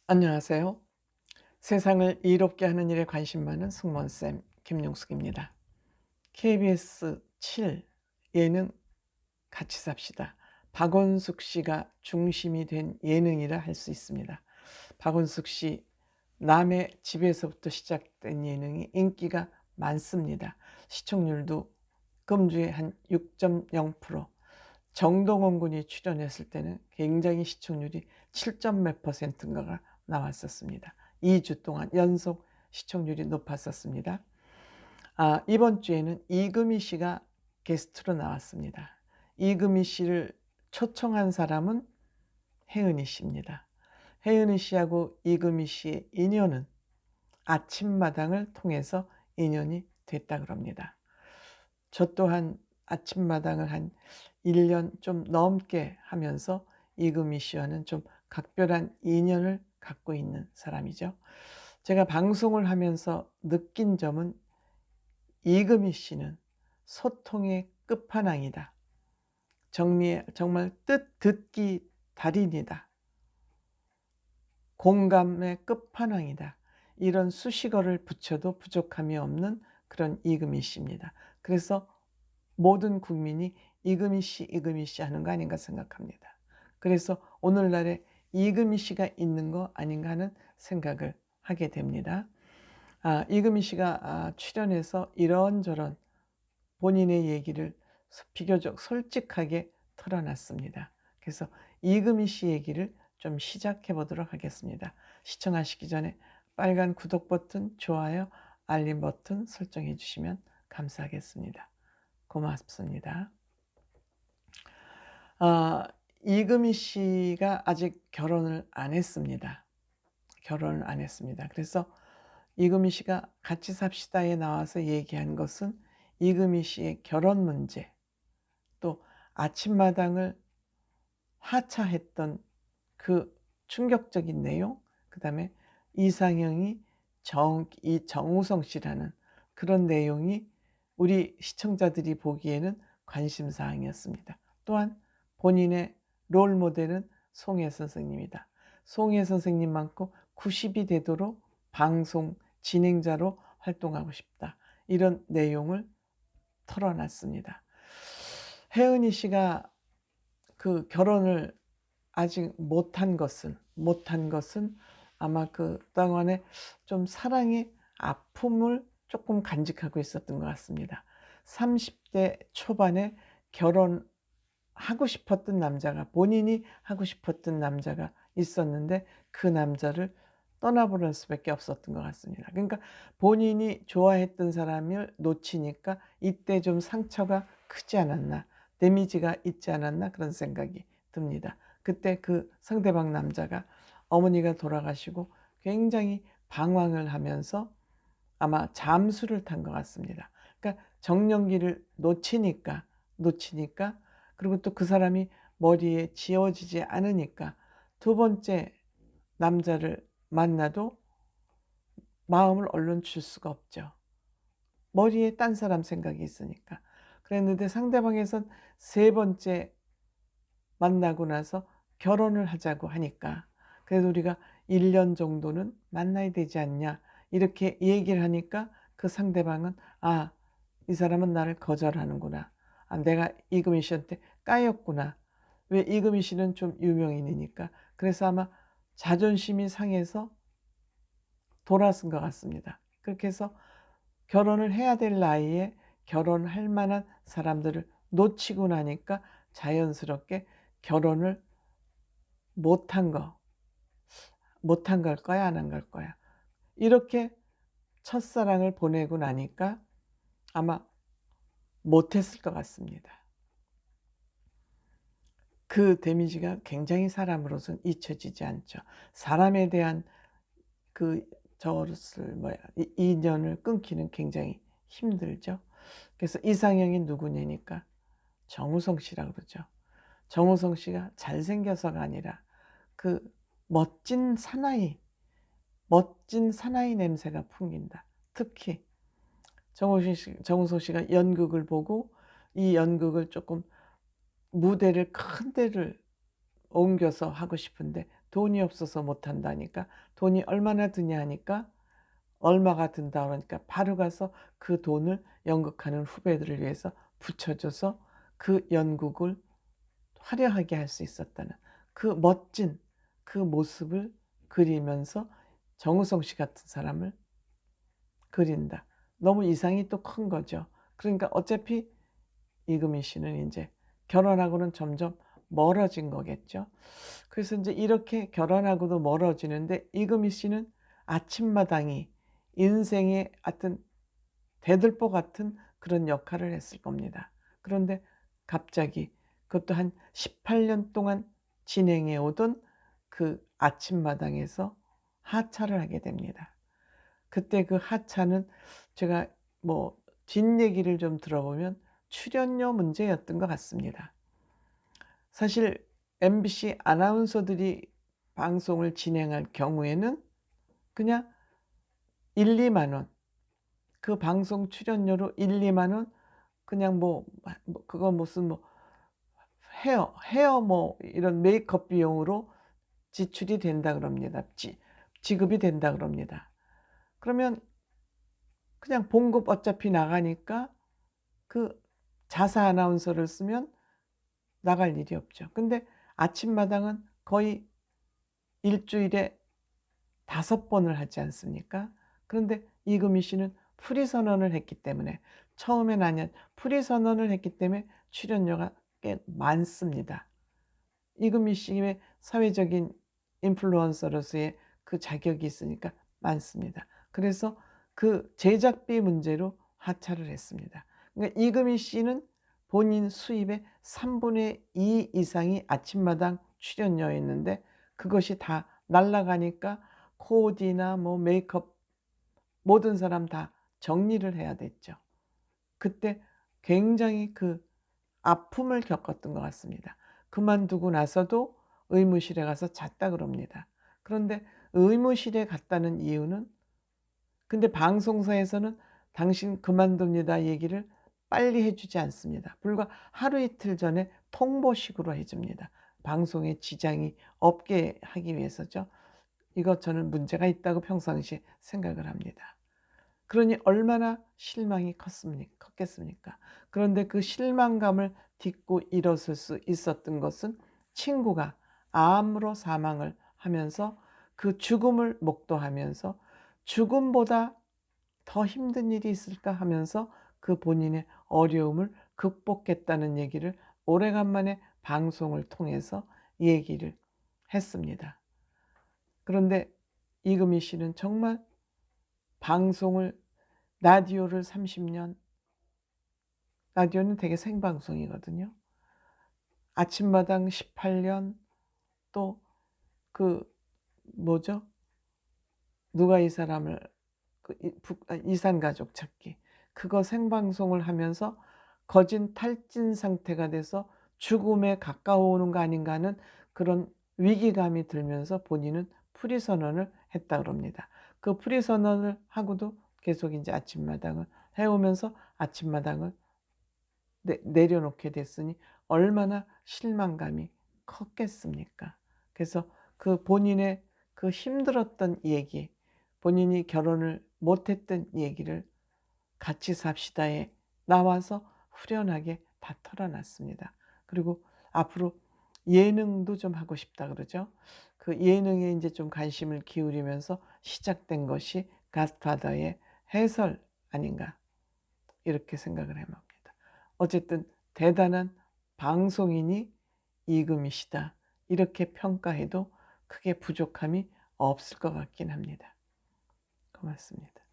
안녕하세요. 세상을 이롭게 하는 일에 관심 많은 승무원쌤 김용숙입니다. KBS 7 예능 같이 삽시다. 박원숙 씨가 중심이 된 예능이라 할 수 있습니다. 박원숙 씨 남의 집에서부터 시작된 예능이 인기가 많습니다. 시청률도 금주에 한 6.0%, 정동원 군이 출연했을 때는 굉장히 시청률이 7점 몇 %인가가 나왔었습니다. 2주 동안 연속 시청률이 높았었습니다. 이번 주에는 이금희 씨가 게스트로 나왔습니다. 이금희 씨를 초청한 사람은 혜은이 씨입니다. 혜은이 씨하고 이금희 씨의 인연은 아침마당을 통해서 인연이 됐다 그럽니다. 저 또한 아침마당을 한 1년 좀 넘게 하면서 이금희 씨와는 좀 각별한 인연을 갖고 있는 사람이죠. 제가 방송을 하면서 느낀 점은 이금희 씨는 소통의 끝판왕이다. 정말 뜻 듣기 달인이다. 공감의 끝판왕이다. 이런 수식어를 붙여도 부족함이 없는 그런 이금희 씨입니다. 그래서 모든 국민이 이금희 씨 하는 거 아닌가 생각합니다. 그래서 오늘날에 이금희 씨가 있는 거 아닌가 하는 생각을 하게 됩니다. 이금희 씨가 출연해서 이런저런 본인의 얘기를 비교적 솔직하게 털어놨습니다. 그래서 이금희 씨 얘기를 좀 시작해 보도록 하겠습니다. 시청하시기 전에 빨간 구독 버튼, 좋아요, 알림 버튼 설정해 주시면 감사하겠습니다. 고맙습니다. 이금희 씨가 아직 결혼을 안 했습니다. 결혼을 안 했습니다. 그래서 이금희 씨가 같이 삽시다에 나와서 얘기한 것은 이금희 씨의 결혼 문제, 또 아침마당을 하차했던 그 충격적인 내용, 그다음에 이상형이 정우성 씨라는 그런 내용이 우리 시청자들이 보기에는 관심사항이었습니다. 또한 본인의 롤 모델은 송혜 선생님이다. 송혜 선생님 많고 90이 되도록 방송 진행자로 활동하고 싶다. 이런 내용을 털어놨습니다. 혜은이 씨가 그 결혼을 아직 못한 것은 아마 그동안에 좀 사랑의 아픔을 조금 간직하고 있었던 것 같습니다. 30대 초반에 결혼하고 싶었던 남자가, 본인이 하고 싶었던 남자가 있었는데 그 남자를 떠나보낼 수밖에 없었던 것 같습니다. 그러니까 본인이 좋아했던 사람을 놓치니까 이때 좀 상처가 크지 않았나, 데미지가 있지 않았나 그런 생각이 듭니다. 그때 그 상대방 남자가 어머니가 돌아가시고 굉장히 방황을 하면서 아마 잠수를 탄 것 같습니다. 그러니까 정년기를 놓치니까 그리고 또 그 사람이 머리에 지워지지 않으니까 두 번째 남자를 만나도 마음을 얼른 줄 수가 없죠. 머리에 딴 사람 생각이 있으니까. 그랬는데 상대방에선 세 번째 만나고 나서 결혼을 하자고 하니까 그래도 우리가 1년 정도는 만나야 되지 않냐 이렇게 얘기를 하니까 그 상대방은 이 사람은 나를 거절하는구나. 내가 이금희 씨한테 까였구나. 왜 이금희 씨는 좀 유명인이니까. 그래서 아마 자존심이 상해서 돌아선 것 같습니다. 그렇게 해서 결혼을 해야 될 나이에 결혼할 만한 사람들을 놓치고 나니까 자연스럽게 결혼을 못한 걸 거야, 안 한 걸 거야. 이렇게 첫사랑을 보내고 나니까 아마 못했을 것 같습니다. 그 데미지가 굉장히 사람으로서는 잊혀지지 않죠. 사람에 대한 그 인연을 끊기는 굉장히 힘들죠. 그래서 이상형이 누구냐니까 정우성 씨라 그러죠. 정우성 씨가 잘생겨서가 아니라 그 멋진 사나이 냄새가 풍긴다. 특히 정우성 씨가 연극을 보고 이 연극을 조금 큰 데를 옮겨서 하고 싶은데 돈이 없어서 못한다니까 돈이 얼마나 드냐 하니까 얼마가 든다 그러니까 바로 가서 그 돈을 연극하는 후배들을 위해서 붙여줘서 그 연극을 화려하게 할 수 있었다는 그 멋진 그 모습을 그리면서 정우성 씨 같은 사람을 그린다. 너무 이상이 또 큰 거죠. 그러니까 어차피 이금희 씨는 이제 결혼하고는 점점 멀어진 거겠죠. 그래서 이제 이렇게 결혼하고도 멀어지는데 이금희 씨는 아침마당이 인생의 하여튼 대들보 같은 그런 역할을 했을 겁니다. 그런데 갑자기 그것도 한 18년 동안 진행해 오던 그 아침마당에서 하차를 하게 됩니다. 그때 그 하차는 제가 뭐 뒷얘기를 좀 들어보면 출연료 문제였던 것 같습니다. 사실 MBC 아나운서들이 방송을 진행할 경우에는 그냥 1-2만 원, 그 방송 출연료로 1-2만 원 그냥 그거 무슨 헤어 이런 메이크업 비용으로 지출이 된다 그럽니다. 지급이 된다 그럽니다. 그러면 그냥 봉급 어차피 나가니까 그 자사 아나운서를 쓰면 나갈 일이 없죠. 근데 아침마당은 거의 일주일에 5번을 하지 않습니까? 그런데 이금희 씨는 프리 선언을 했기 때문에 처음엔 아니야 프리 선언을 했기 때문에 출연료가 꽤 많습니다. 이금희 씨의 사회적인 인플루언서로서의 그 자격이 있으니까 많습니다. 그래서 그 제작비 문제로 하차를 했습니다. 그러니까 이금희 씨는 본인 수입의 3분의 2 이상이 아침마당 출연료였는데 그것이 다 날아가니까 코디나 메이크업 모든 사람 다 정리를 해야 됐죠. 그때 굉장히 그 아픔을 겪었던 것 같습니다. 그만두고 나서도 의무실에 가서 잤다 그럽니다. 그런데 의무실에 갔다는 이유는 근데 방송사에서는 당신 그만둡니다 얘기를 빨리 해주지 않습니다. 불과 하루 이틀 전에 통보식으로 해줍니다. 방송에 지장이 없게 하기 위해서죠. 이것 저는 문제가 있다고 평상시에 생각을 합니다. 그러니 얼마나 실망이 컸겠습니까? 그런데 그 실망감을 딛고 일어설 수 있었던 것은 친구가 암으로 사망을 하면서 그 죽음을 목도하면서 죽음보다 더 힘든 일이 있을까 하면서 그 본인의 어려움을 극복했다는 얘기를 오래간만에 방송을 통해서 얘기를 했습니다. 그런데 이금희 씨는 정말 방송을 라디오를 30년 라디오는 되게 생방송이거든요. 아침마당 18년 또 그 뭐죠? 누가 이 사람을 이산가족 찾기 그거 생방송을 하면서 거진 탈진 상태가 돼서 죽음에 가까워오는 거 아닌가 하는 그런 위기감이 들면서 본인은 프리 선언을 했다 그럽니다. 그 프리 선언을 하고도 계속 이제 아침마당을 해오면서 아침마당을 내려놓게 됐으니 얼마나 실망감이 컸겠습니까? 그래서 그 본인의 그 힘들었던 얘기, 본인이 결혼을 못했던 얘기를 같이 삽시다에 나와서 후련하게 다 털어놨습니다. 그리고 앞으로 예능도 좀 하고 싶다 그러죠. 그 예능에 이제 좀 관심을 기울이면서 시작된 것이 갓파더의 해설 아닌가 이렇게 생각을 해봅니다. 어쨌든 대단한 방송인이 이금희시다 이렇게 평가해도 크게 부족함이 없을 것 같긴 합니다. 고맙습니다.